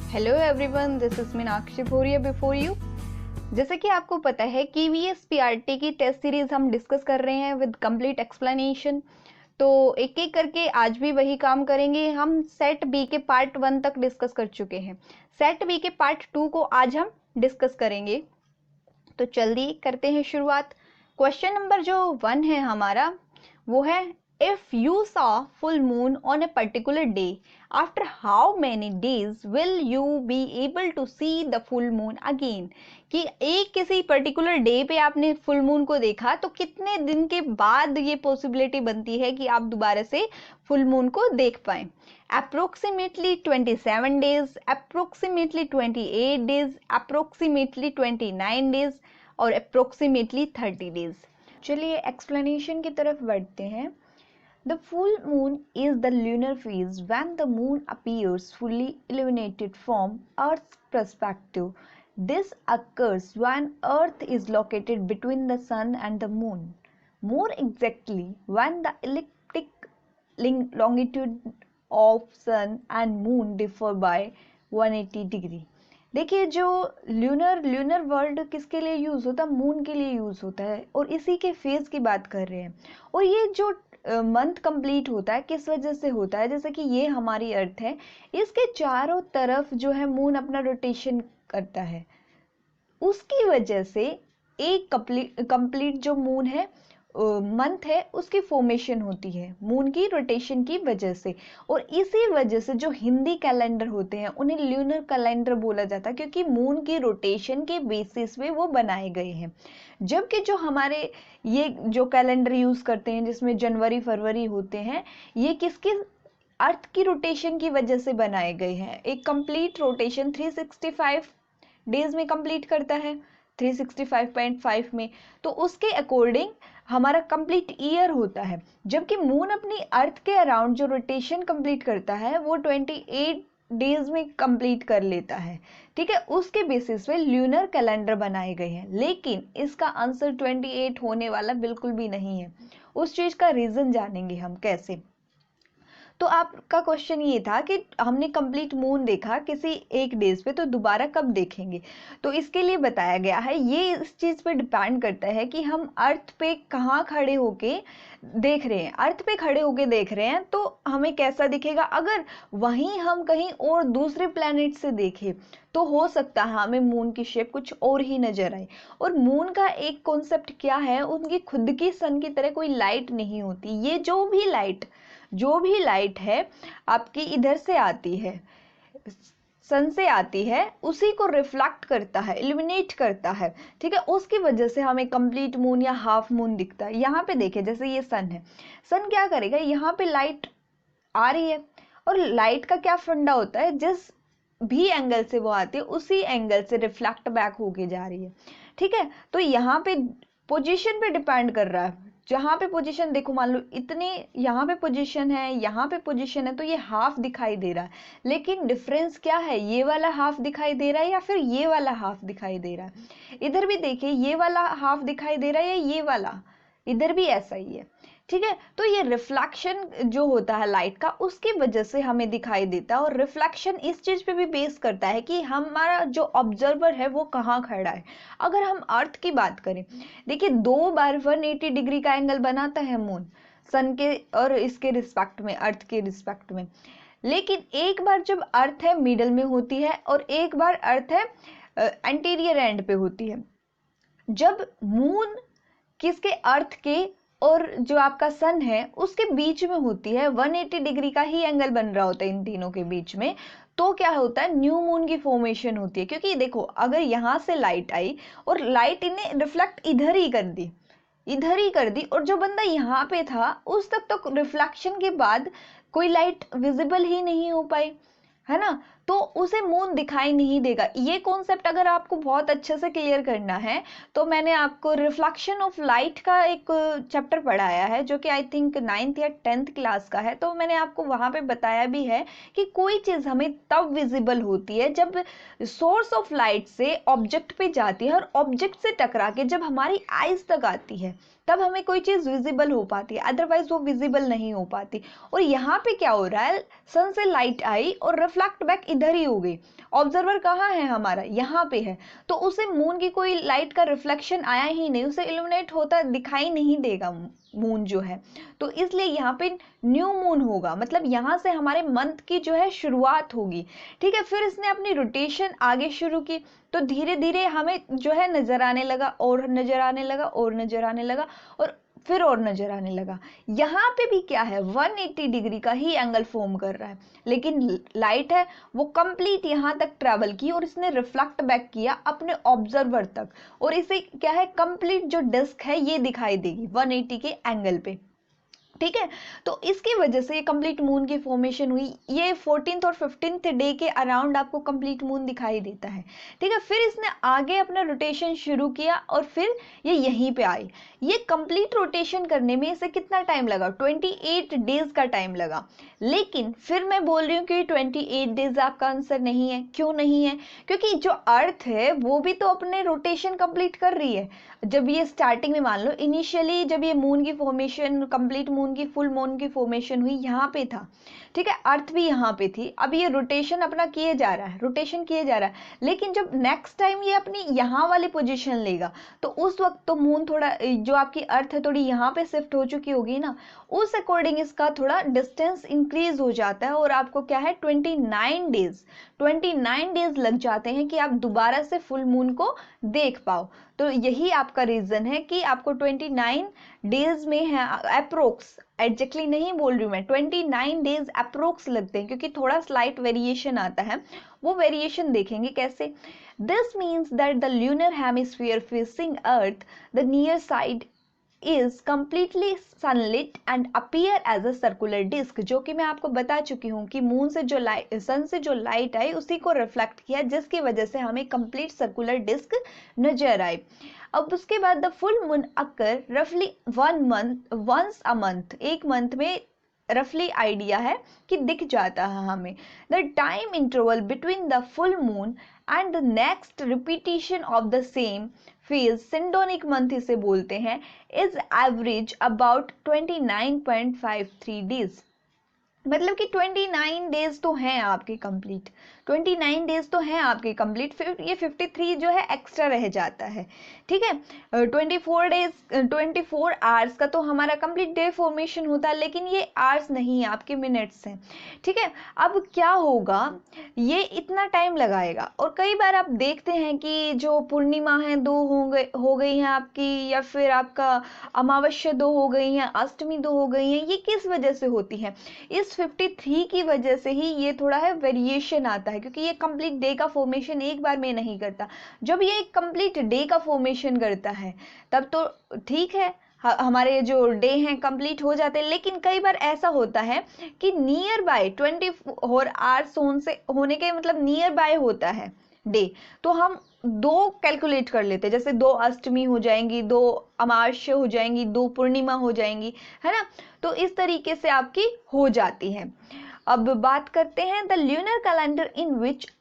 Hello everyone, this is Meenakshi Bhoria before you. जैसे कि आपको पता है KVS PRT की टेस्ट सीरीज हम डिस्कस कर रहे हैं विद कंप्लीट एक्सप्लेनेशन। तो एक एक करके आज भी वही काम करेंगे। हम सेट बी के पार्ट 1 तक डिस्कस कर चुके हैं। सेट बी के पार्ट 2 को आज हम डिस्कस करेंगे। तो जल्दी करते हैं शुरुआत। क्वेश्चन नंबर जो 1 है हमारा, वो है if you saw full moon on a particular day, after how many days will you be able to see the full moon again. कि एक किसी पर्टिकुलर डे पे आपने फुल मून को देखा तो कितने दिन के बाद ये पॉसिबिलिटी बनती है कि आप दोबारा से फुल मून को देख पाए। Approximately 27 days, approximately 28 days, approximately 29 days और अप्रोक्सीमेटली 30 डेज। चलिए एक्सप्लेनेशन की तरफ बढ़ते हैं। The full moon is the lunar phase when the moon appears fully illuminated from Earth's perspective. This occurs when Earth is located between the sun and the moon. More exactly, when the elliptic longitude of sun and moon differ by 180 degree. देखिए, जो lunar word किसके लिए use होता है? Moon के लिए use होता है, और इसी के फेज की बात कर रहे हैं। और ये जो मंथ कंप्लीट होता है किस वजह से होता है? जैसे कि ये हमारी अर्थ है, इसके चारों तरफ जो है मून अपना रोटेशन करता है, उसकी वजह से एक कंप्लीट जो मून है मंथ है उसकी फॉर्मेशन होती है मून की रोटेशन की वजह से। और इसी वजह से जो हिंदी कैलेंडर होते हैं उन्हें ल्यूनर कैलेंडर बोला जाता है, क्योंकि मून की रोटेशन के बेसिस पे वो बनाए गए हैं। जबकि जो हमारे ये जो कैलेंडर यूज करते हैं जिसमें जनवरी फरवरी होते हैं, ये किसकी अर्थ की रोटेशन की वजह से बनाए गए हैं। एक कंप्लीट रोटेशन 365 डेज में कंप्लीट करता है, 365.5 में। तो उसके अकॉर्डिंग हमारा कंप्लीट ईयर होता है। जबकि मून अपनी अर्थ के अराउंड जो रोटेशन कंप्लीट करता है वो 28 डेज में कंप्लीट कर लेता है। ठीक है, उसके बेसिस पे ल्यूनर कैलेंडर बनाए गए हैं। लेकिन इसका आंसर 28 होने वाला बिल्कुल भी नहीं है। उस चीज का रीजन जानेंगे हम कैसे। तो आपका क्वेश्चन ये था कि हमने कंप्लीट मून देखा किसी एक डेज पे, तो दोबारा कब देखेंगे? तो इसके लिए बताया गया है, ये इस चीज पे डिपेंड करता है कि हम अर्थ पे कहाँ खड़े होके देख रहे हैं। अर्थ पे खड़े होके देख रहे हैं तो हमें कैसा दिखेगा। अगर वहीं हम कहीं और दूसरे प्लेनेट से देखें तो हो सकता है हमें मून की शेप कुछ और ही नजर आए। और मून का एक कॉन्सेप्ट क्या है, उनकी खुद की सन की तरह कोई लाइट नहीं होती। ये जो भी लाइट है आपकी इधर से आती है, सन से आती है, उसी को रिफ्लेक्ट करता है, इल्यूमिनेट करता है। ठीक है, उसकी वजह से हमें कंप्लीट मून या हाफ मून दिखता है। यहाँ पे देखें, जैसे ये सन है, सन क्या करेगा, यहाँ पे लाइट आ रही है, और लाइट का क्या फंडा होता है, जिस भी एंगल से वो आती है उसी एंगल से रिफ्लेक्ट बैक होके जा रही है। ठीक है, तो यहाँ पे पोजीशन पे डिपेंड कर रहा है। जहां पे पोजीशन देखो, मान लो इतने यहाँ पे पोजीशन है, यहाँ पे पोजीशन है, तो ये हाफ दिखाई दे रहा है। लेकिन डिफरेंस क्या है, ये वाला हाफ दिखाई दे रहा है या फिर ये वाला हाफ दिखाई दे रहा है? इधर भी देखिए, ये वाला हाफ दिखाई दे रहा है या ये वाला? इधर भी ऐसा ही है। ठीक है, तो ये रिफ्लेक्शन जो होता है लाइट का, उसकी वजह से हमें दिखाई देता है। और रिफ्लेक्शन इस चीज पे भी बेस करता है कि हमारा जो ऑब्जर्वर है वो कहाँ खड़ा है। अगर हम अर्थ की बात करें, देखिए 2 बार 180 डिग्री का एंगल बनाता है मून, सन के और इसके रिस्पेक्ट में, अर्थ के रिस्पेक्ट में। लेकिन एक बार जब अर्थ है मिडल में होती है और एक बार अर्थ है एंटीरियर एंड पे होती है। जब मून किसके, अर्थ के और जो आपका सन है उसके बीच में होती है, 180 डिग्री का ही एंगल बन रहा होता है इन तीनों के बीच में, तो क्या होता है, न्यू मून की फॉर्मेशन होती है। क्योंकि देखो, अगर यहां से लाइट आई और लाइट इन्हें रिफ्लेक्ट इधर ही कर दी, और जो बंदा यहाँ पे था उस तक तो रिफ्लेक्शन के बाद कोई लाइट विजिबल ही नहीं हो पाई, है ना, तो उसे मून दिखाई नहीं देगा। ये कॉन्सेप्ट अगर आपको बहुत अच्छे से क्लियर करना है तो मैंने आपको रिफ्लेक्शन ऑफ लाइट का एक चैप्टर पढ़ाया है, जो कि आई थिंक 9th या 10th क्लास का है। तो मैंने आपको वहां पे बताया भी है कि कोई चीज हमें तब विजिबल होती है जब सोर्स ऑफ लाइट से ऑब्जेक्ट पे जाती है और ऑब्जेक्ट से टकरा के जब हमारी आईज तक आती है, तब हमें कोई चीज विजिबल हो पाती है, अदरवाइज वो विजिबल नहीं हो पाती। और यहाँ पे क्या हो रहा है, सन से लाइट आई और रिफ्लेक्ट बैक इधर ही हो गई, ऑब्जर्वर कहाँ है हमारा, यहाँ पे है, तो उसे मून की कोई लाइट का रिफ्लेक्शन आया ही नहीं, उसे इल्यूमिनेट होता दिखाई नहीं देगा मून जो है। तो इसलिए यहाँ पे न्यू मून होगा, मतलब यहाँ से हमारे मंथ की जो है शुरुआत होगी। ठीक है, फिर इसने अपनी रोटेशन आगे शुरू की, तो धीरे धीरे हमें जो है नजर आने लगा, और नजर आने लगा, और नजर आने लगा, और फिर और नजर आने लगा। यहाँ पे भी क्या है, 180 डिग्री का ही एंगल फॉर्म कर रहा है, लेकिन लाइट है वो कंप्लीट यहाँ तक ट्रेवल की और इसने रिफ्लेक्ट बैक किया अपने ऑब्जर्वर तक, और इसे क्या है, कंप्लीट जो डिस्क है ये दिखाई देगी 180 के एंगल पे। ठीक है, तो इसकी वजह से ये कंप्लीट मून की फॉर्मेशन हुई। ये 14th और 15th डे के अराउंड आपको कंप्लीट मून दिखाई देता है। ठीक है, फिर इसने आगे अपना रोटेशन शुरू किया और फिर ये यहीं पे आई। ये कंप्लीट रोटेशन करने में इसे कितना टाइम लगा, 28 डेज का टाइम लगा। लेकिन फिर मैं बोल रही हूँ कि 28 डेज आपका आंसर नहीं है। क्यों नहीं है? क्योंकि जो अर्थ है वो भी तो अपने रोटेशन कंप्लीट कर रही है। जब ये स्टार्टिंग में मान लो इनिशियली जब ये मून की फॉर्मेशन, कंप्लीट मून की, फुल मून की फॉर्मेशन हुई, यहाँ पे था। ठीक है, अर्थ भी यहाँ पे थी। अब ये रोटेशन अपना किए जा रहा है, रोटेशन किए जा रहा है, लेकिन जब नेक्स्ट टाइम ये अपनी यहाँ वाली पोजीशन लेगा तो उस वक्त तो मून थोड़ा, जो आपकी अर्थ है थोड़ी यहाँ पे शिफ्ट हो चुकी होगी ना, उस अकॉर्डिंग इसका थोड़ा डिस्टेंस इंक्रीज हो जाता है, और आपको क्या है 29 डेज लग जाते हैं कि आप दोबारा से फुल मून को देख पाओ। तो यही आपका रीजन है कि आपको 29 डेज में है अप्रोक्स, एग्जैक्टली नहीं बोल रही हूँ मैं, 29 डेज अप्रोक्स लगते हैं, क्योंकि थोड़ा स्लाइट वेरिएशन आता है, वो वेरिएशन देखेंगे कैसे। This means that the lunar hemisphere facing earth the near side is completely sunlit and appear as a circular disk, जो कि मैं आपको बता चुकी हूँ कि मून से जो लाइट, सन से जो लाइट आई उसी को रिफ्लेक्ट किया, जिसकी वजह से हमें कंप्लीट सर्कुलर डिस्क नजर आई। अब उसके बाद द फुल मून अकर रफली 1 मंथ, वंस अ मंथ, एक मंथ में रफली आइडिया है कि दिख जाता है हमें। The time interval between the full moon and the next repetition of the same phase, synodic month इसे बोलते हैं, इज एवरेज अबाउट 29.53 डेज। मतलब कि 29 डेज तो हैं आपके कंप्लीट, 29 डेज तो हैं आपके कंप्लीट, फिर ये 53 जो है एक्स्ट्रा रह जाता है। ठीक है, 24 आवर्स का तो हमारा कंप्लीट डे फॉर्मेशन होता है, लेकिन ये आवर्स नहीं है, आपके मिनट्स हैं। ठीक है, अब क्या होगा, ये इतना टाइम लगाएगा, और कई बार आप देखते हैं कि जो पूर्णिमा है 2 हो गई हैं आपकी, या फिर आपका अमावस्या 2 हो गई हैं, अष्टमी 2 हो गई हैं, ये किस वजह से होती है? इस 53 की वजह से ही ये थोड़ा है वेरिएशन आता है, क्योंकि ये कंप्लीट डे का फॉर्मेशन एक बार में नहीं करता। जब ये एक कंप्लीट डे का फॉर्मेशन करता है तब तो ठीक है, हमारे जो डे हैं कंप्लीट हो जाते हैं, लेकिन कई बार ऐसा होता है कि नियर बाय 24 आवर्स होने के मतलब नियर बाय होता है डे, तो हम 2 कैलकुलेट कर लेते हैं, जैसे 2 अष्टमी हो जाएंगी, 2 अमावस्या हो जाएंगी, 2 पूर्णिमा हो जाएंगी, है ना। तो इस तरीके से आपकी हो जाती है। अब बात करते हैं the lunar calendar in which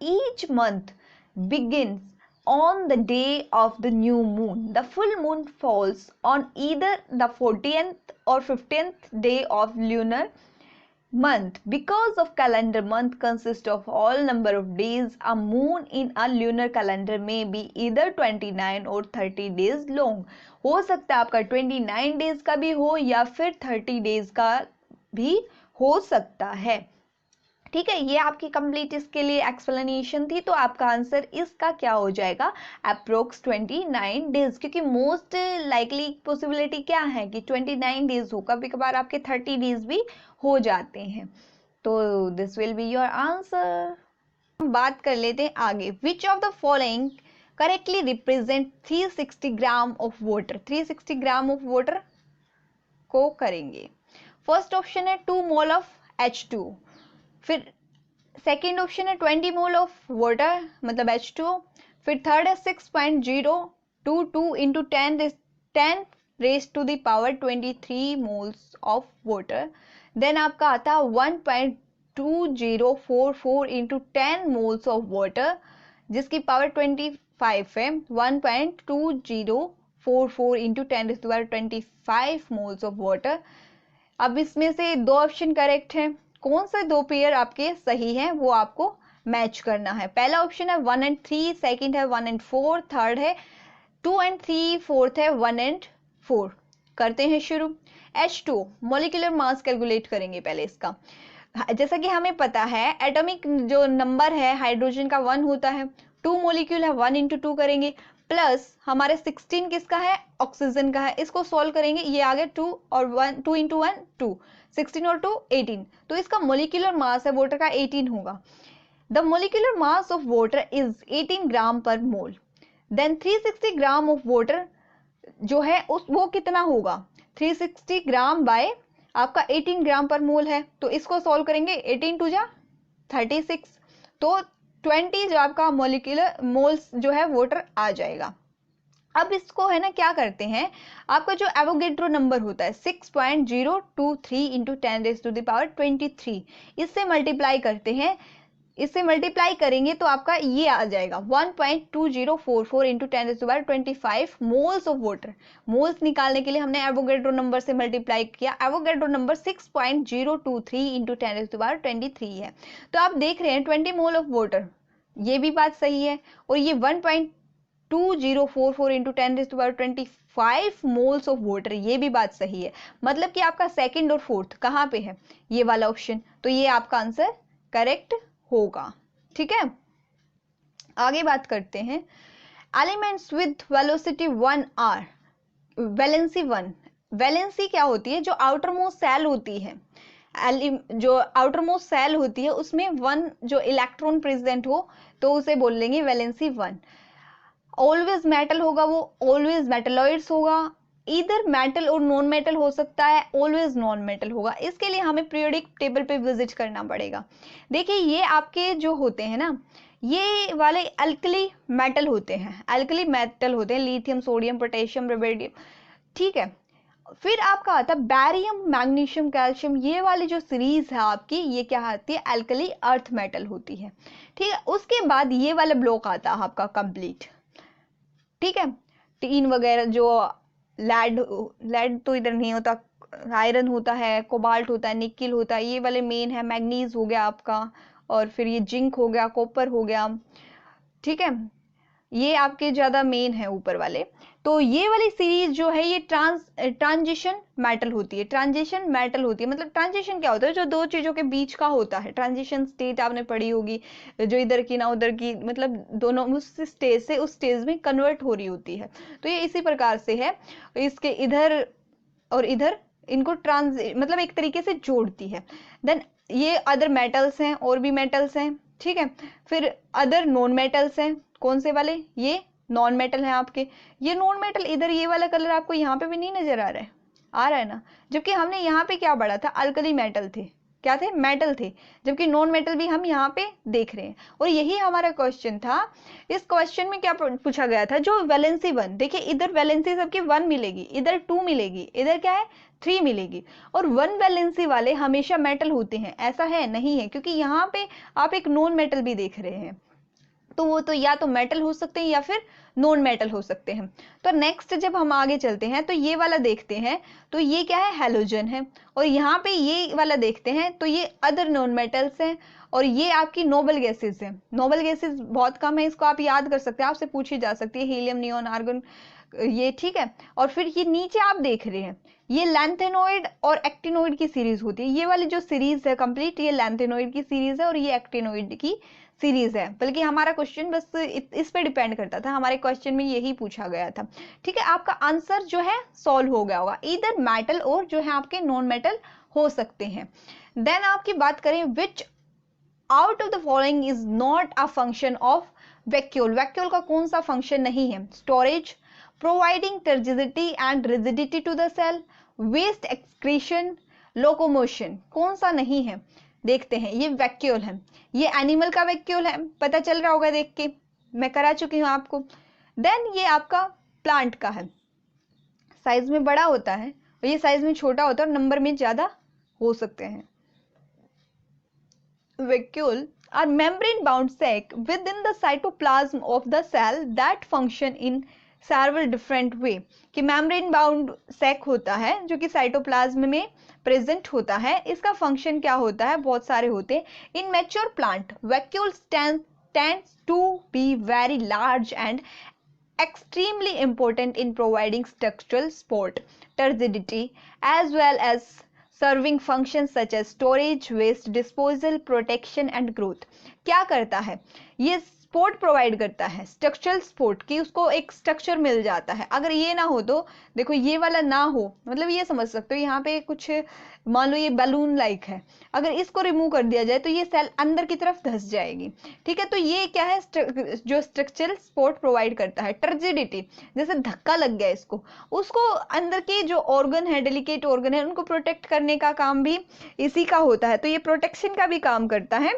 each month begins on the day of the new moon. The full moon falls on either the 14th or 15th day of lunar month. Because of calendar month consists of all number of days, a moon in a lunar calendar may be either 29 or 30 days long. हो सकता है आपका 29 days का भी हो या फिर 30 days का भी हो सकता है। ठीक है, ये आपकी कंप्लीट इसके लिए एक्सप्लेनेशन थी। तो आपका आंसर इसका क्या हो जाएगा, अप्रोक्स 29 डेज, क्योंकि मोस्ट लाइकली पॉसिबिलिटी क्या है कि 29 डेज हो, कभी कभार आपके 30 डेज भी हो जाते हैं। तो this will be your answer. हम बात कर लेते हैं आगे, विच of the following correctly represent 360 gram of water. 360 gram of water को करेंगे। फर्स्ट ऑप्शन है 2 मोल ऑफ H2, फिर सेकेंड ऑप्शन है 20 मोल ऑफ वाटर मतलब H2O, फिर थर्ड है 6.022 into 10 raise to the power 23 moles of water. Then आपका आता है 1.2044 इंटू 10 मोल्स ऑफ वाटर, जिसकी पावर 25 है। 1.2044 into 10 raise to power 25 moles of water. अब इसमें से 2 ऑप्शन करेक्ट हैं, कौन से 2 पेयर आपके सही हैं वो आपको मैच करना है। पहला ऑप्शन है 1 and 3, सेकंड है 1 and 4, थर्ड है 2 and 3, फोर्थ है 1 and 4। करते हैं शुरू। H2 मॉलिक्यूलर मास कैलकुलेट करेंगे पहले इसका। जैसा कि हमें पता है एटॉमिक जो नंबर है हाइड्रोजन का 1 होता है, 2 मॉलिक्यूल है 1 into 2 करेंगे, प्लस हमारे 16 किसका है, ऑक्सीजन का है। इसको सॉल्व करेंगे, ये आ गया 2 और 1, 2 into 1 2, 16 और 2 18, तो इसका मॉलिक्यूलर मास है वाटर का 18 होगा। The molecular mass of water is 18 ग्राम पर मोल। देन 360 ग्राम ऑफ वाटर जो है उस वो कितना होगा, 360 ग्राम बाय आपका 18 ग्राम पर मोल है, तो इसको सॉल्व करेंगे, 18 टू जा 36, तो 20 जो आपका मॉलिक्यूलर मोल्स जो है वाटर आ जाएगा। अब इसको है ना क्या करते हैं, आपका जो एवोगेड्रो नंबर होता है 6.023 इंटू 10⁻23, इससे मल्टीप्लाई करते हैं। इससे मल्टीप्लाई करेंगे तो आपका ये आ जाएगा 1.2044 into 10⁻25 moles of water. Moles निकालने के लिए हमने एवोगेड्रो नंबर से मल्टीप्लाई किया। एवोगेड्रो नंबर 6.023 इंटू 10⁻23 है। तो आप देख रहे हैं 20 मोल ऑफ वाटर, ये भी बात सही है, और ये 1.2044 इंटू 10⁻25 मोल्स ऑफ वाटर, ये भी बात सही है। मतलब कि आपका सेकंड और फोर्थ कहाँ पे है, ये वाला ऑप्शन, तो ये आपका आंसर करेक्ट होगा। ठीक है, आगे बात करते हैं। Elements with velocity 1 are, valency 1। Valency क्या होती है, जो आउटर मोस्ट सेल होती है, जो आउटर मोस्ट सेल होती है उसमें 1 जो इलेक्ट्रॉन प्रेजेंट हो तो उसे बोल लेंगे वैलेंसी 1। ऑलवेज मेटल होगा, वो ऑलवेज मेटलॉइड्स होगा, इधर मेटल और नॉन मेटल हो सकता है, ऑलवेज नॉन मेटल होगा। इसके लिए हमें पीरियोडिक टेबल पे विजिट करना पड़ेगा। देखिए ये आपके जो होते हैं ना, ये वाले अल्कली मेटल होते हैं, अल्कली मेटल होते हैं, लिथियम, सोडियम, पोटेशियम, रुबिडियम। ठीक है, फिर आपका आता है बैरियम, मैग्नीशियम, कैल्शियम, ये वाली जो सीरीज है आपकी, ये क्या आती है, अल्कली अर्थ मेटल होती है। ठीक है, उसके बाद ये वाला ब्लॉक आता है आपका कंप्लीट। ठीक है, टीन वगैरह जो लेड तो इधर नहीं होता, आयरन होता है, कोबाल्ट होता है, निकिल होता है, ये वाले मेन है। मैग्नीज हो गया आपका, और फिर ये जिंक हो गया, कॉपर हो गया। ठीक है, ये आपके ज्यादा मेन है ऊपर वाले। तो ये वाली सीरीज जो है ये ट्रांजिशन मेटल होती है। ट्रांजिशन मेटल होती है मतलब ट्रांजिशन क्या होता है, जो दो चीजों के बीच का होता है। ट्रांजिशन स्टेट आपने पढ़ी होगी, जो इधर की ना उधर की, मतलब दोनों उस स्टेज से उस स्टेज में कन्वर्ट हो रही होती है। तो ये इसी प्रकार से है, इसके इधर और इधर इनको मतलब एक तरीके से जोड़ती है। देन ये अदर मेटल्स हैं, और भी मेटल्स हैं। ठीक है, फिर अदर नॉन मेटल्स हैं, कौन से वाले, ये नॉन मेटल है आपके। ये नॉन मेटल इधर ये वाला कलर आपको यहाँ पे भी नहीं नजर आ रहा है, आ रहा है ना, जबकि हमने यहाँ पे क्या पढ़ा था, अल्कली मेटल थे, क्या थे, मेटल थे, जबकि नॉन मेटल भी हम यहाँ पे देख रहे हैं। और यही हमारा क्वेश्चन था। इस क्वेश्चन में क्या पूछा गया था, जो वैलेंसी 1, देखिए इधर वैलेंसी सबकी 1 मिलेगी, इधर 2 मिलेगी, इधर क्या है 3 मिलेगी, और 1 वैलेंसी वाले हमेशा मेटल होते हैं, ऐसा है नहीं है, क्योंकि यहाँ पे आप एक नॉन मेटल भी देख रहे हैं, तो वो तो या तो मेटल हो सकते हैं या फिर नॉन मेटल हो सकते हैं। तो नेक्स्ट जब हम आगे चलते हैं तो ये वाला देखते हैं, तो ये क्या है, हैलोजन है। और यहाँ पे ये वाला देखते हैं तो ये अदर नॉन मेटल्स हैं, और ये आपकी नोबल गैसेस है। नोबल गैसेस बहुत कम है, इसको आप याद कर सकते हैं, आपसे पूछी जा सकती है, हीलियम, नियोन, आर्गन, ये। ठीक है, और फिर ये नीचे आप देख रहे हैं, ये लैंथेनोइड और एक्टिनोइड की सीरीज होती है। ये वाली जो सीरीज है कंप्लीट, ये लैंथेनोइड की सीरीज है, और ये एक्टिनोइड की सीरीज है। बल्कि हमारा क्वेश्चन बस इस पे डिपेंड करता था, हमारे क्वेश्चन में यही पूछा गया था। ठीक है, आपका आंसर जो है सॉल्व हो गया होगा, इधर मेटल और जो है आपके नॉन मेटल हो सकते हैं। देन आपकी बात करें, which out of the following is not a function of vacuole. Vacuole का कौन सा फंक्शन नहीं है, storage, providing turgidity and rigidity to the cell, waste excretion, locomotion, कौन सा नहीं है। देखते हैं, ये वैक्यूल है, ये एनिमल का वैक्यूल है, पता चल रहा होगा देख के, मैं करा चुकी हूं आपको। देन ये आपका प्लांट का है, साइज में बड़ा होता है, और ये साइज में छोटा होता है, और नंबर में ज्यादा हो सकते हैं। Vacuole are membrane bound sac within the cytoplasm of the cell that function in several different way कि membrane bound sac होता है जो कि साइटोप्लाज्म में प्रेजेंट होता है। इसका फंक्शन क्या होता है, बहुत सारे होते हैं। In mature plant vacuole tends to be very large and extremely important in providing structural support, turgidity, as well as serving functions such as storage, waste disposal, protection and growth। क्या करता है, ये सपोर्ट प्रोवाइड करता है, structural support, कि उसको एक structure मिल जाता है। अगर ये ना हो तो देखो ये वाला ना हो, मतलब ये समझ सकते हो यहाँ पे कुछ, मान लो ये बैलून लाइक है, अगर इसको रिमूव कर दिया जाए तो ये सेल अंदर की तरफ धंस जाएगी। ठीक है, तो ये क्या है, जो स्ट्रक्चरल सपोर्ट प्रोवाइड करता है। टर्जिडिटी, जैसे धक्का लग गया इसको, उसको अंदर के जो ऑर्गन है, डेलिकेट ऑर्गन है, उनको प्रोटेक्ट करने का काम भी इसी का होता है। तो ये प्रोटेक्शन का भी काम करता है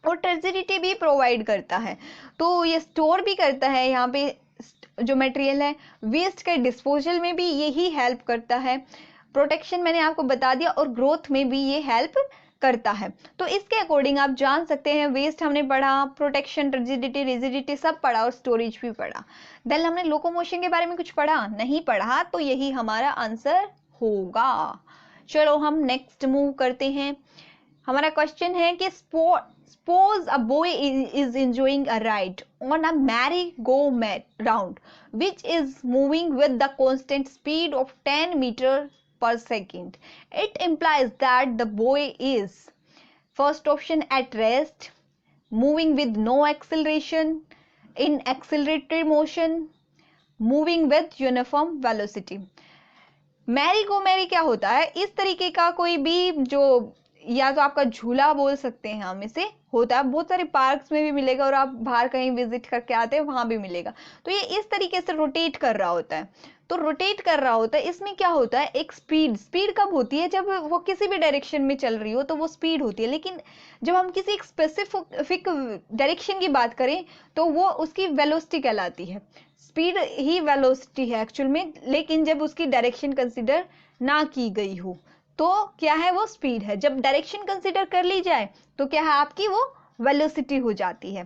और टर्जिडिटी भी प्रोवाइड करता है। तो ये स्टोर भी करता है, यहाँ पे जो मटेरियल है, वेस्ट के डिस्पोजल में भी यही हेल्प करता है। प्रोटेक्शन मैंने आपको बता दिया, और ग्रोथ में भी ये हेल्प करता है। तो इसके अकॉर्डिंग आप जान सकते हैं, वेस्ट हमने पढ़ा, प्रोटेक्शन, टर्जिडिटी, रिजिडिटी सब पढ़ा और स्टोरेज भी पढ़ा। देन हमने लोकोमोशन के बारे में कुछ पढ़ा नहीं पढ़ा, तो यही हमारा आंसर होगा। चलो हम नेक्स्ट मूव करते हैं। हमारा क्वेश्चन है कि suppose a boy is enjoying a ride on a merry-go-round which is moving with the constant speed of 10 meters per second. It implies that the boy is, first option, at rest, moving with no acceleration, in accelerated motion, moving with uniform velocity। Merry go merry क्या होता है, इस तरीके का कोई भी जो, या तो आपका झूला बोल सकते हैं हम इसे, होता है, बहुत सारे पार्क्स में भी मिलेगा और आप बाहर कहीं विजिट करके आते हैं वहां भी मिलेगा। तो ये इस तरीके से रोटेट कर रहा होता है। तो रोटेट कर रहा होता है, इसमें क्या होता है, एक स्पीड कब होती है, जब वो किसी भी डायरेक्शन में चल रही हो तो वो स्पीड होती है। लेकिन जब हम किसी एक स्पेसिफिक डायरेक्शन की बात करें तो वो उसकी वेलोसिटी कहलाती है। स्पीड ही वेलोसिटी है एक्चुअल में, लेकिन जब उसकी डायरेक्शन कंसिडर ना की गई हो तो क्या है, वो स्पीड है। जब डायरेक्शन कंसिडर कर ली जाए तो क्या है, आपकी वो वेलोसिटी हो जाती है।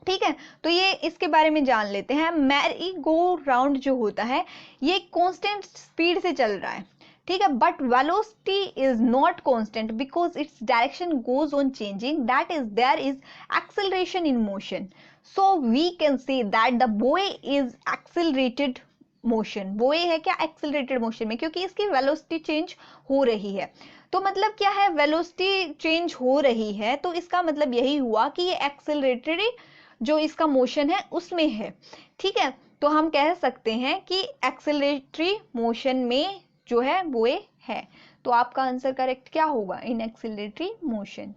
ठीक है, तो ये इसके बारे में जान लेते हैं। मैरी गो राउंड जो होता है ये कांस्टेंट स्पीड से चल रहा है। ठीक है, but velocity is not constant because its direction goes on changing, that is there is acceleration in motion. So we can say that the boy is accelerated motion. Boy है क्या, accelerated motion में, क्योंकि इसकी velocity change हो रही है। तो मतलब क्या है, वेलोसिटी चेंज हो रही है, तो इसका मतलब यही हुआ कि ये एक्सेलरेटेड जो इसका मोशन है उसमें है। ठीक है, तो हम कह सकते हैं कि एक्सेलरेटरी मोशन में जो है वो है। तो आपका आंसर करेक्ट क्या होगा, इन एक्सेलरेटरी मोशन।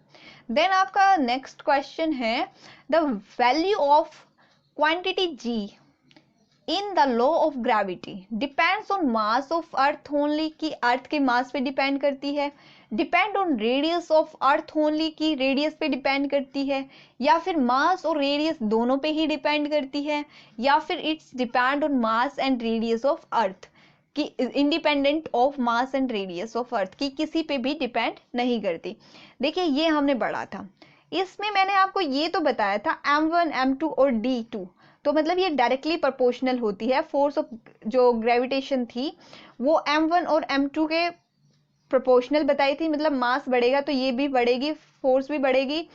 देन आपका नेक्स्ट क्वेश्चन है, the value of quantity G in the law of gravity depends on mass of earth only, की अर्थ के मास पे डिपेंड करती है, depend on radius of earth only, की radius पे depend करती है, या फिर मास और रेडियस दोनों पे ही डिपेंड करती है, या फिर it's depend on mass and radius of earth, कि independent of mass and radius of earth, की किसी पे भी डिपेंड नहीं करती। देखिए ये हमने पढ़ा था, इसमें मैंने आपको ये तो बताया था m1 m2 और d2, तो मतलब ये डायरेक्टली प्रोपोर्शनल होती है। फोर्स ऑफ जो ग्रेविटेशन थी वो m1 और m2 के प्रोपोर्शनल बताई थी, मतलब मास बढ़ेगा तो ये भी बढ़ेगी, फोर्स भी बढ़ेगी,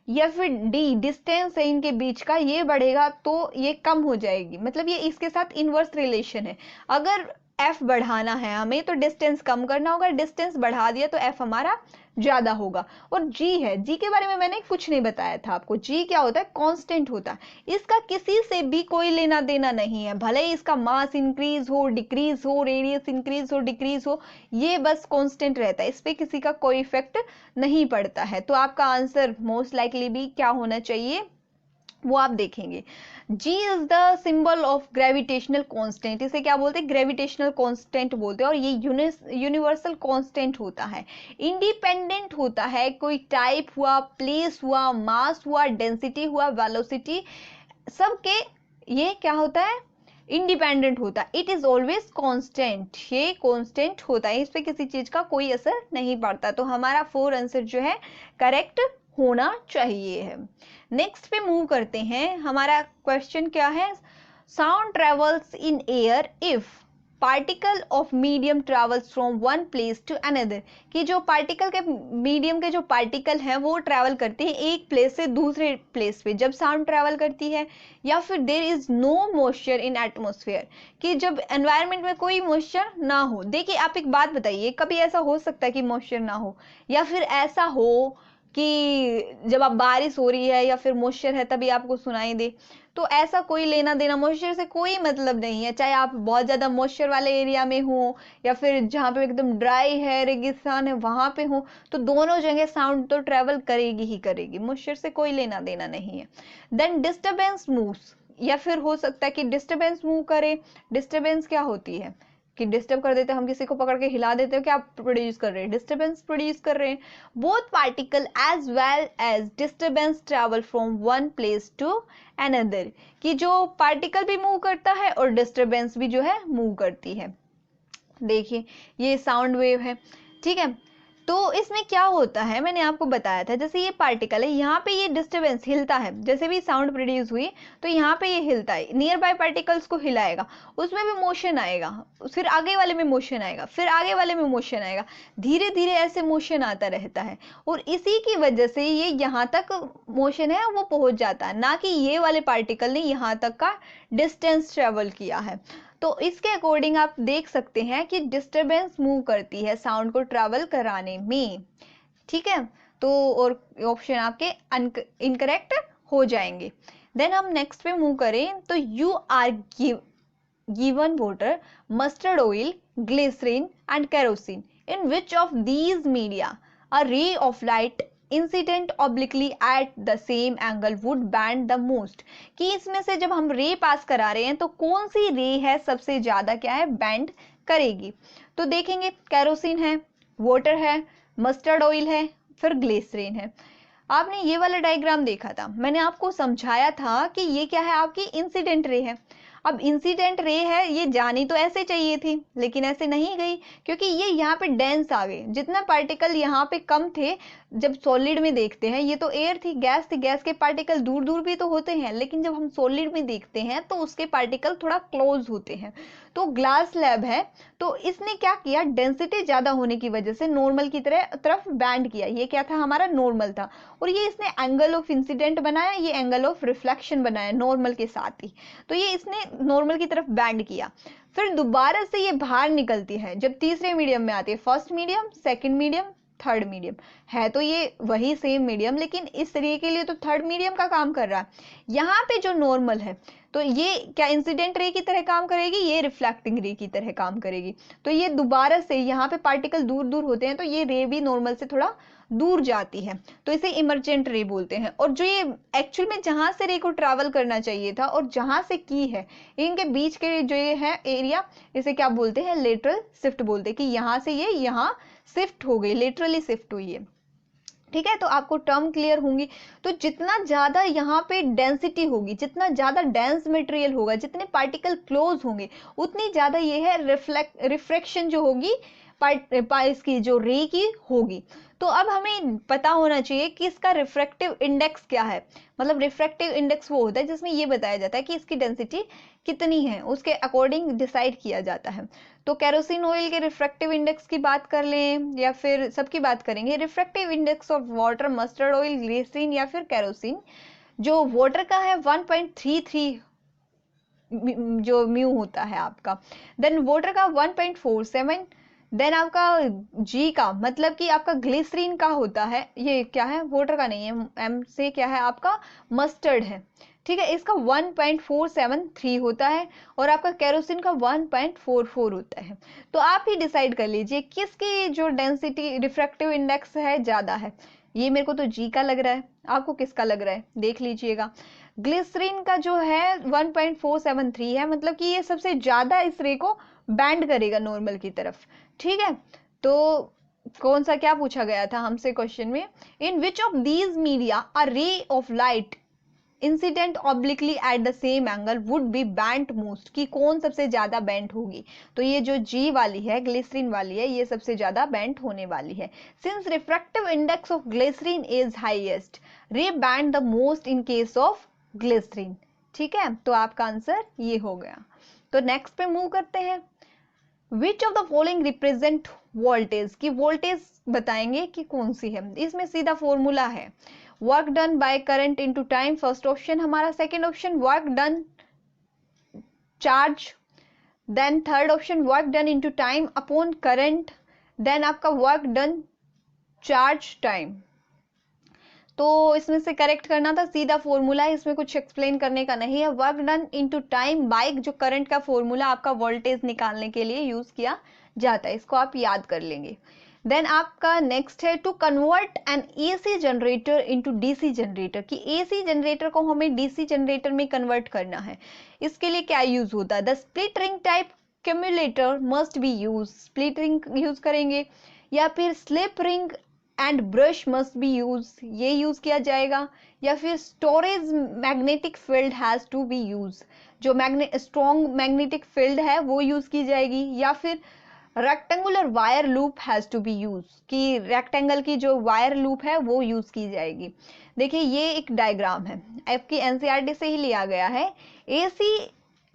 या फिर डी डिस्टेंस है इनके बीच का, ये बढ़ेगा तो ये कम हो जाएगी, मतलब ये इसके साथ इनवर्स रिलेशन है। अगर एफ बढ़ाना है हमें तो डिस्टेंस कम करना होगा, डिस्टेंस बढ़ा दिया तो एफ हमारा ज्यादा होगा। और जी है, जी के बारे में मैंने कुछ नहीं बताया था आपको, जी क्या होता है, कांस्टेंट होता है, इसका किसी से भी कोई लेना देना नहीं है, भले ही इसका मास इंक्रीज हो डिक्रीज हो, रेडियस इंक्रीज हो डिक्रीज हो, ये बस कांस्टेंट रहता है, इस पे किसी का कोई इफेक्ट नहीं पड़ता है। तो आपका आंसर मोस्ट लाइकली भी क्या होना चाहिए, वो आप देखेंगे। G is the symbol of gravitational constant, इसे क्या बोलते हैं, ग्रेविटेशनल कांस्टेंट बोलते हैं, और ये यूनिवर्सल कांस्टेंट होता है, इंडिपेंडेंट होता है, कोई टाइप हुआ, प्लेस हुआ, मास हुआ, डेंसिटी हुआ, वेलोसिटी, सबके ये क्या होता है, इंडिपेंडेंट होता है। इट इज ऑलवेज कांस्टेंट, ये कांस्टेंट होता है, इस पे किसी चीज का कोई असर नहीं पड़ता। तो हमारा 4 आंसर जो है करेक्ट होना चाहिए है। नेक्स्ट पे मूव करते हैं, हमारा क्वेश्चन क्या है, sound travels in air if particle of medium travels from one place to another, कि जो पार्टिकल के मीडियम के जो पार्टिकल हैं वो ट्रैवल करते हैं एक प्लेस से दूसरे प्लेस पे जब साउंड ट्रैवल करती है, या फिर there is no moisture in atmosphere, कि जब एनवायरनमेंट में कोई मॉइस्चर ना हो। देखिए आप एक बात बताइए, कभी ऐसा हो सकता है कि मॉइस्चर ना हो, या फिर ऐसा हो कि जब आप बारिश हो रही है या फिर मॉइस्चर है तभी आपको सुनाई दे। तो ऐसा कोई लेना देना मॉइस्चर से कोई मतलब नहीं है, चाहे आप बहुत ज्यादा मॉइस्चर वाले एरिया में हो या फिर जहाँ पे एकदम ड्राई है, रेगिस्तान है, वहां पे हो, तो दोनों जगह साउंड तो ट्रेवल करेगी ही करेगी, मॉइस्चर से कोई लेना देना नहीं है। देन डिस्टर्बेंस मूव्स, या फिर हो सकता है कि डिस्टर्बेंस मूव करे। डिस्टर्बेंस क्या होती है कि डिस्टर्ब कर देते हैं, हम किसी को पकड़ के हिला देते हैं, क्या प्रोड्यूस कर रहे हैं, डिस्टर्बेंस प्रोड्यूस कर रहे हैं। Both particle as well as disturbance travel from one place to another, कि जो पार्टिकल भी मूव करता है और डिस्टर्बेंस भी जो है मूव करती है। देखिए ये साउंड वेव है, ठीक है। तो इसमें क्या होता है, मैंने आपको बताया था, जैसे ये पार्टिकल है, यहाँ पे ये डिस्टरबेंस हिलता है, जैसे भी साउंड प्रोड्यूस हुई तो यहाँ पे ये हिलता है, नियर बाय पार्टिकल्स को हिलाएगा, उसमें भी मोशन आएगा, फिर आगे वाले में मोशन आएगा, फिर आगे वाले में मोशन आएगा, धीरे धीरे ऐसे मोशन आता रहता है, और इसी की वजह से ये यहाँ तक मोशन है वो पहुंच जाता है, ना कि ये वाले पार्टिकल ने यहाँ तक का डिस्टेंस ट्रेवल किया है। तो इसके अकॉर्डिंग आप देख सकते हैं कि डिस्टरबेंस मूव करती है साउंड को ट्रैवल कराने में, ठीक है। तो और ऑप्शन आपके इनकरेक्ट हो जाएंगे। देन हम नेक्स्ट पे मूव करें तो you are given water, mustard oil, glycerine and kerosene, in which of these media a ray of light incident obliquely at the same angle would bend the most, कि इसमें से जब हम रे पास करा रहे हैं तो कौन सी रे है सबसे ज्यादा क्या है बैंड करेगी। तो देखेंगे कैरोसिन है, वाटर है, मस्टर्ड ऑयल है, फिर ग्लिसरीन है। आपने ये वाला डायग्राम देखा था, मैंने आपको समझाया था कि ये क्या है, आपकी इंसिडेंट रे है। अब इंसिडेंट रे है, ये जानी तो ऐसे चाहिए थी लेकिन ऐसे नहीं गई, क्योंकि ये यहाँ पे डेंस आ गए, जितना पार्टिकल यहाँ पे कम थे, जब सॉलिड में देखते हैं, ये तो एयर थी, गैस थी, गैस के पार्टिकल दूर दूर भी तो होते हैं, लेकिन जब हम सॉलिड में देखते हैं तो उसके पार्टिकल थोड़ा क्लोज होते हैं। तो ग्लास स्लैब है, तो इसने क्या किया, डेंसिटी ज्यादा होने की वजह से नॉर्मल की तरफ बैंड किया, ये क्या था हमारा नॉर्मल था, और ये इसने एंगल ऑफ इंसिडेंट बनाया, ये एंगल ऑफ रिफ्लेक्शन बनाया नॉर्मल के साथ ही, तो ये इसने नॉर्मल की तरफ बैंड किया। फिर दोबारा से ये बाहर निकलती है जब तीसरे मीडियम में आती है, first medium, second medium, third medium, है तो ये वही सेम मीडियम, लेकिन इस तरीके के लिए तो थर्ड मीडियम का काम कर रहा है। यहाँ पे जो नॉर्मल है तो ये क्या इंसिडेंट रे की तरह काम करेगी, ये रिफ्लेक्टिंग रे की तरह काम करेगी। तो ये दोबारा से यहाँ पे पार्टिकल दूर दूर होते हैं तो ये रे भी नॉर्मल से थोड़ा दूर जाती है, तो इसे इमर्जेंट रे बोलते हैं। और जो ये एक्चुअल में जहां से रे को ट्रैवल करना चाहिए था और जहां से की है, इनके बीच के जो ये है एरिया, इसे क्या बोलते हैं, लेटरल शिफ्ट बोलते हैं, कि यहाँ से ये यहाँ शिफ्ट हो गई, लेटरली शिफ्ट हुई है, ठीक है। तो आपको टर्म क्लियर होंगी। तो जितना ज्यादा यहाँ पे डेंसिटी होगी, जितना ज्यादा डेंस मटेरियल होगा, जितने पार्टिकल क्लोज होंगे, उतनी ज्यादा ये है रिफ्रैक्शन जो होगी इसकी जो रे की होगी। तो अब हमें पता होना चाहिए कि इसका रिफ्रैक्टिव इंडेक्स क्या है, मतलब रिफ्रैक्टिव इंडेक्स वो होता है जिसमें ये बताया जाता है कि इसकी डेंसिटी कितनी है, उसके अकॉर्डिंग डिसाइड किया जाता है। तो केरोसिन ऑयल के रिफ्रैक्टिव इंडेक्स की बात कर लें या फिर सबकी बात करेंगे, refractive index of water, mustard oil, glycerine या फिर केरोसिन, जो वाटर का है 1.33 जो म्यू होता है आपका, देन वाटर का 1.47, देन आपका जी का मतलब कि आपका ग्लिसरीन का होता है, ये क्या है वाटर का नहीं है, एम से क्या है आपका मस्टर्ड है, ठीक है, इसका 1.473 होता है, और आपका केरोसिन का 1.44 होता है। तो आप ही डिसाइड कर लीजिए किसकी जो डेंसिटी रिफ्रैक्टिव इंडेक्स है ज्यादा है। ये मेरे को तो जी का लग रहा है, आपको किसका लग रहा है देख लीजिएगा। ग्लिसरीन का जो है 1.473 है, मतलब कि ये सबसे ज्यादा इस रे को बैंड करेगा नॉर्मल की तरफ, ठीक है। तो कौन सा क्या पूछा गया था हमसे क्वेश्चन में, in which of these media a ray of light incident obliquely at the same angle would be bent most, कि कौन सबसे ज्यादा बैंड होगी। तो ये जो जी वाली है, ग्लिसरीन वाली है, ये सबसे ज्यादा बैंड होने वाली है। Since refractive index of glycerine is highest, ray bend the most in case of glycerine, ठीक है, तो आपका आंसर ये हो गया। तो नेक्स्ट पे मूव करते हैं। Which of the following represent voltage, की वोल्टेज बताएंगे कि कौन सी है। इसमें सीधा फॉर्मूला है work done by current into time, first option हमारा। Second option work done charge, then third option work done into time upon current, then आपका वर्क डन चार्ज टाइम। तो इसमें से करेक्ट करना था, सीधा फॉर्मूला है, इसमें कुछ एक्सप्लेन करने का नहीं है। Work done into time by जो करंट का फॉर्मूला आपका वोल्टेज निकालने के लिए यूज किया जाता है, इसको आप याद कर लेंगे। देन आपका नेक्स्ट है to convert an AC generator into DC generator, कि एसी जनरेटर को हमें डीसी जनरेटर में कन्वर्ट करना है। इसके लिए क्या यूज होता है, the split ring type commutator must be use, split ring use करेंगे, या फिर slip ring and brush must be use, ये यूज किया जाएगा, या फिर storage magnetic field has to be use, जो स्ट्रॉन्ग मैग्नेटिक फील्ड है वो यूज की जाएगी, या फिर rectangular wire loop has to be use, कि रेक्टेंगल की जो वायर लूप है वो यूज की जाएगी। देखिए ये एक डायग्राम है, आपकी एनसीईआरटी से ही लिया गया है। एसी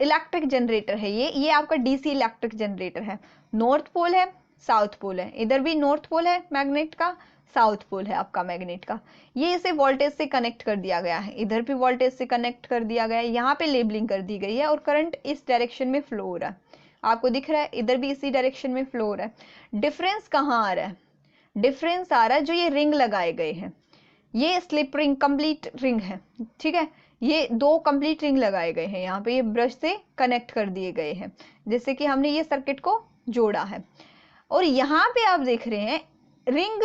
इलेक्ट्रिक जनरेटर है ये आपका डीसी इलेक्ट्रिक जनरेटर है। नॉर्थ पोल है, साउथ पोल है, इधर भी नॉर्थ पोल है मैग्नेट का, साउथ पोल है आपका मैग्नेट का। ये इसे वोल्टेज से कनेक्ट कर दिया गया है, इधर भी वोल्टेज से कनेक्ट कर दिया गया है, यहाँ पे लेबलिंग कर दी गई है, और करंट इस डायरेक्शन में फ्लो हो रहा है, आपको दिख रहा है, इधर भी इसी डायरेक्शन में फ्लो हो रहा है। डिफरेंस कहाँ आ रहा है, डिफरेंस आ रहा है जो ये रिंग लगाए गए हैं, ये स्लिप रिंग कंप्लीट रिंग है, ठीक है, ये दो कंप्लीट रिंग लगाए गए हैं, यहाँ पे ये ब्रश से कनेक्ट कर दिए गए हैं, जैसे कि हमने ये सर्किट को जोड़ा है। और यहाँ पे आप देख रहे हैं रिंग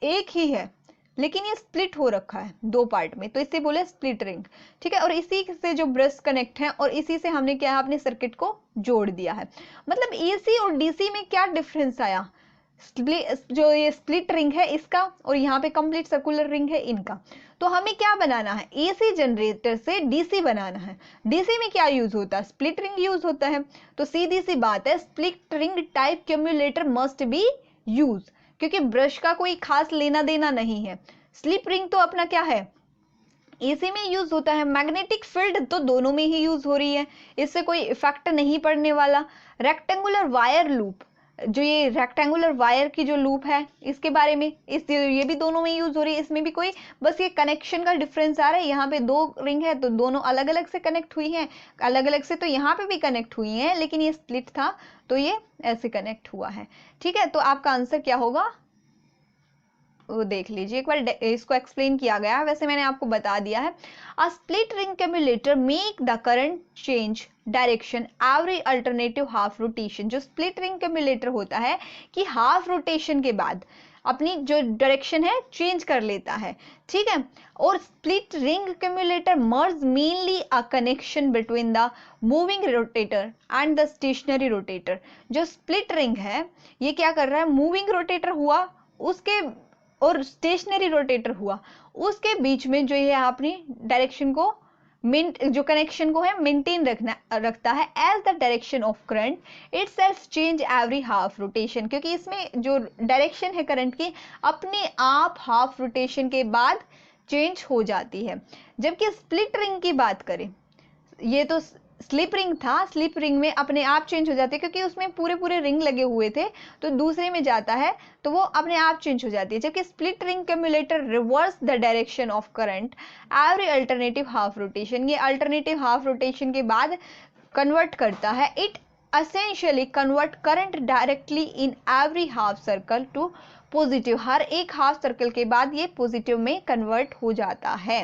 एक ही है, लेकिन ये स्प्लिट हो रखा है दो पार्ट में, तो इसे बोले स्प्लिट रिंग, ठीक है। और इसी से जो ब्रश कनेक्ट है और इसी से हमने क्या है अपने सर्किट को जोड़ दिया है। मतलब एसी और डीसी में क्या डिफरेंस आया, जो ये स्प्लिट रिंग है इसका और यहाँ पे कंप्लीट सर्कुलर रिंग है इनका। तो हमें क्या बनाना है, एसी जनरेटर से डीसी बनाना है। डीसी में क्या यूज होता है, स्प्लिट रिंग यूज होता है। तो सीधी सी बात है, split ring type commutator must be use, क्योंकि ब्रश का कोई खास लेना देना नहीं है। स्लिप रिंग तो अपना क्या है, एसी में यूज होता है, मैग्नेटिक फील्ड तो दोनों में ही यूज हो रही है, इससे कोई इफेक्ट नहीं पड़ने वाला। रेक्टेंगुलर वायर लूप, जो ये रेक्टेंगुलर वायर की जो लूप है इसके बारे में, ये भी दोनों में यूज हो रही है, इसमें भी कोई बस ये कनेक्शन का डिफरेंस आ रहा है। यहाँ पे दो रिंग है तो दोनों अलग अलग से कनेक्ट हुई हैं, अलग अलग से तो यहाँ पे भी कनेक्ट हुई हैं, लेकिन ये स्प्लिट था तो ये ऐसे कनेक्ट हुआ है, ठीक है। तो आपका आंसर क्या होगा वो देख लीजिए एक बार, इसको एक्सप्लेन किया गया है, वैसे मैंने आपको बता दिया है। A split ring commutator make the current change direction every alternative half rotation. जो स्प्लिट रिंग कैमुलेटर होता है कि हाफ रोटेशन के बाद अपनी जो डायरेक्शन है चेंज कर लेता है, ठीक है। और split ring commutator merge mainly a connection between the moving rotator and the stationary rotator. जो स्प्लिट रिंग है ये क्या कर रहा है, मूविंग रोटेटर हुआ उसके और स्टेशनरी रोटेटर हुआ, उसके बीच में जो ये अपनी डायरेक्शन को जो कनेक्शन को है मेंटेन रखता है। As the direction of current itself change every half rotation, क्योंकि इसमें जो डायरेक्शन है करंट की अपने आप हाफ रोटेशन के बाद चेंज हो जाती है। जबकि स्प्लिट रिंग की बात करें, ये तो स्लिप रिंग था, स्लिप रिंग में अपने आप चेंज हो जाती है, क्योंकि उसमें पूरे पूरे रिंग लगे हुए थे, तो दूसरे में जाता है तो वो अपने आप चेंज हो जाती है। जबकि split ring commutator reverse the direction of current every alternative half rotation, ये अल्टरनेटिव हाफ रोटेशन के बाद कन्वर्ट करता है। It essentially convert current directly in every half circle to positive, हर एक हाफ सर्कल के बाद ये पॉजिटिव में कन्वर्ट हो जाता है,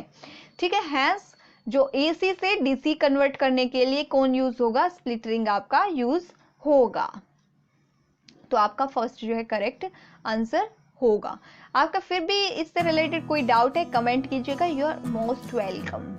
ठीक है। हैंस जो एसी से डीसी कन्वर्ट करने के लिए कौन यूज होगा, स्प्लिट रिंग आपका यूज होगा। तो आपका फर्स्ट जो है करेक्ट आंसर होगा। आपका फिर भी इससे रिलेटेड कोई डाउट है कमेंट कीजिएगा, यू आर मोस्ट वेलकम।